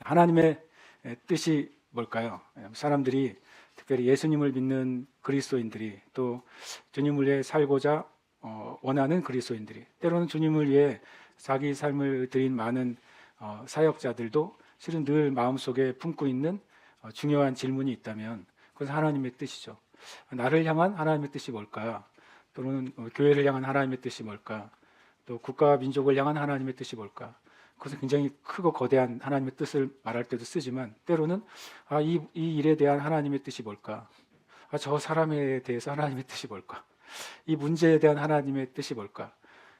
하나님의 뜻이 뭘까요? 사람들이 특별히 예수님을 믿는 그리스도인들이 또 주님을 위해 살고자 원하는 그리스도인들이 때로는 주님을 위해 자기 삶을 드린 많은 사역자들도 실은 늘 마음속에 품고 있는 중요한 질문이 있다면 그것은 하나님의 뜻이죠. 나를 향한 하나님의 뜻이 뭘까? 또는 교회를 향한 하나님의 뜻이 뭘까? 또 국가와 민족을 향한 하나님의 뜻이 뭘까? 그것은 굉장히 크고 거대한 하나님의 뜻을 말할 때도 쓰지만 때로는 이 일에 대한 하나님의 뜻이 뭘까? 저 사람에 대해서 하나님의 뜻이 뭘까? 이 문제에 대한 하나님의 뜻이 뭘까?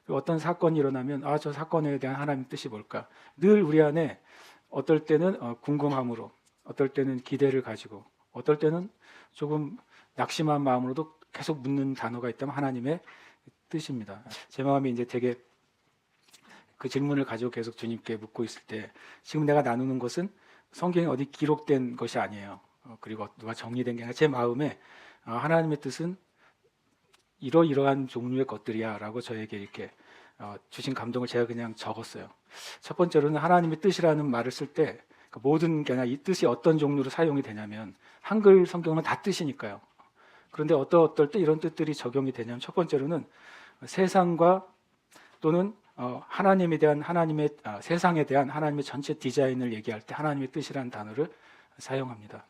어떤 사건이 일어나면 저 사건에 대한 하나님의 뜻이 뭘까? 늘 우리 안에 어떨 때는 궁금함으로, 어떨 때는 기대를 가지고, 어떨 때는 조금 낙심한 마음으로도 계속 묻는 단어가 있다면 하나님의 뜻입니다. 제 마음이 이제 되게 그 질문을 가지고 계속 주님께 묻고 있을 때 지금 내가 나누는 것은 성경에 어디 기록된 것이 아니에요. 그리고 누가 정리된 게 아니라 제 마음에 하나님의 뜻은 이러이러한 종류의 것들이야 라고 저에게 이렇게 주신 감동을 제가 그냥 적었어요. 첫 번째로는 하나님의 뜻이라는 말을 쓸 때 모든 게 아니라 이 뜻이 어떤 종류로 사용이 되냐면 한글 성경은 다 뜻이니까요. 그런데 어떨 때 이런 뜻들이 적용이 되냐면 첫 번째로는 세상과 또는 하나님에 대한 세상에 대한 하나님의 전체 디자인을 얘기할 때 하나님의 뜻이라는 단어를 사용합니다.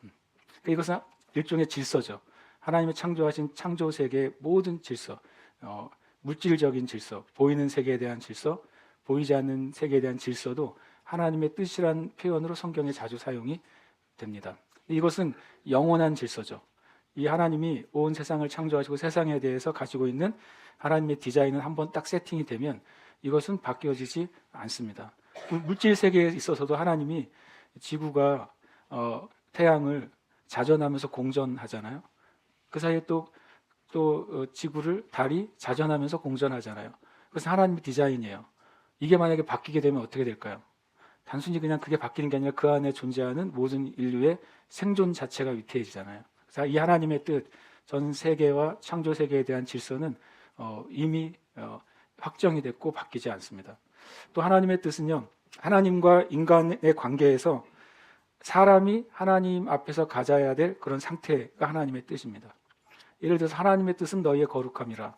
그러니까 이것은 일종의 질서죠. 하나님의 창조하신 창조 세계의 모든 질서, 물질적인 질서, 보이는 세계에 대한 질서, 보이지 않는 세계에 대한 질서도 하나님의 뜻이라는 표현으로 성경에 자주 사용이 됩니다. 이것은 영원한 질서죠. 이 하나님이 온 세상을 창조하시고 세상에 대해서 가지고 있는 하나님의 디자인은 한번 딱 세팅이 되면 이것은 바뀌어지지 않습니다. 물질 세계에 있어서도 하나님이 지구가 태양을 자전하면서 공전하잖아요. 그 사이에 또 지구를 달이 자전하면서 공전하잖아요. 그것은 하나님의 디자인이에요. 이게 만약에 바뀌게 되면 어떻게 될까요? 단순히 그냥 그게 바뀌는 게 아니라 그 안에 존재하는 모든 인류의 생존 자체가 위태해지잖아요. 그래서 이 하나님의 뜻, 전 세계와 창조 세계에 대한 질서는 이미 확정이 됐고 바뀌지 않습니다. 또 하나님의 뜻은요, 하나님과 인간의 관계에서 사람이 하나님 앞에서 가져야 될 그런 상태가 하나님의 뜻입니다. 예를 들어서 하나님의 뜻은 너희의 거룩함이라,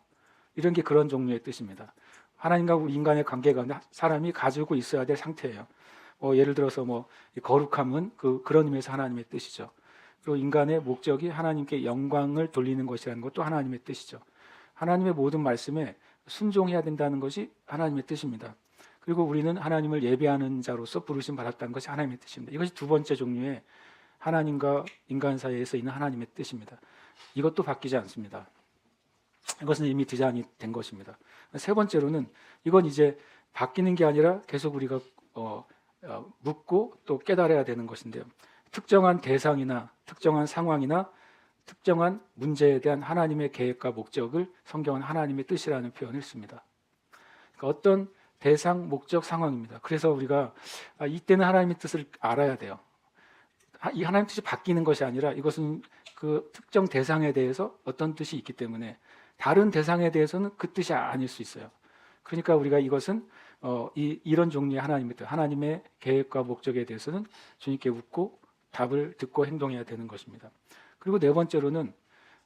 이런 게 그런 종류의 뜻입니다. 하나님과 우리 인간의 관계 가운데 사람이 가지고 있어야 될 상태예요. 예를 들어서 거룩함은 그런 의미에서 하나님의 뜻이죠. 그리고 인간의 목적이 하나님께 영광을 돌리는 것이라는 것도 하나님의 뜻이죠. 하나님의 모든 말씀에 순종해야 된다는 것이 하나님의 뜻입니다. 그리고 우리는 하나님을 예배하는 자로서 부르심 받았다는 것이 하나님의 뜻입니다. 이것이 두 번째 종류의 하나님과 인간 사이에서 있는 하나님의 뜻입니다. 이것도 바뀌지 않습니다. 이것은 이미 디자인이 된 것입니다. 세 번째로는 이건 이제 바뀌는 게 아니라 계속 우리가 묻고 또 깨달아야 되는 것인데요. 특정한 대상이나 특정한 상황이나 특정한 문제에 대한 하나님의 계획과 목적을 성경은 하나님의 뜻이라는 표현을 씁니다. 그러니까 어떤 대상, 목적, 상황입니다. 그래서 우리가 이때는 하나님의 뜻을 알아야 돼요. 이 하나님의 뜻이 바뀌는 것이 아니라 이것은 그 특정 대상에 대해서 어떤 뜻이 있기 때문에 다른 대상에 대해서는 그 뜻이 아닐 수 있어요. 그러니까 우리가 이것은 이런 종류의 하나님의 뜻, 하나님의 계획과 목적에 대해서는 주님께 묻고 답을 듣고 행동해야 되는 것입니다. 그리고 네 번째로는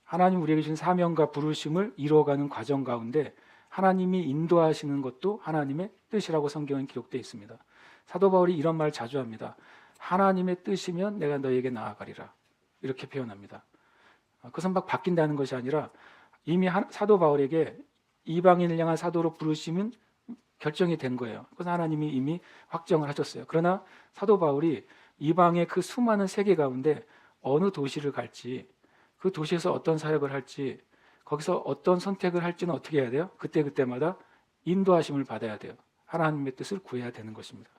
하나님 우리에게 주신 사명과 부르심을 이루어가는 과정 가운데 하나님이 인도하시는 것도 하나님의 뜻이라고 성경은 기록되어 있습니다. 사도 바울이 이런 말 자주 합니다. 하나님의 뜻이면 내가 너에게 나아가리라, 이렇게 표현합니다. 그것은 막 바뀐다는 것이 아니라 이미 사도 바울에게 이방인을 향한 사도로 부르심은 결정이 된 거예요. 그것은 하나님이 이미 확정을 하셨어요. 그러나 사도 바울이 이방의 그 수많은 세계 가운데 어느 도시를 갈지, 그 도시에서 어떤 사역을 할지, 거기서 어떤 선택을 할지는 어떻게 해야 돼요? 그때마다 인도하심을 받아야 돼요. 하나님의 뜻을 구해야 되는 것입니다.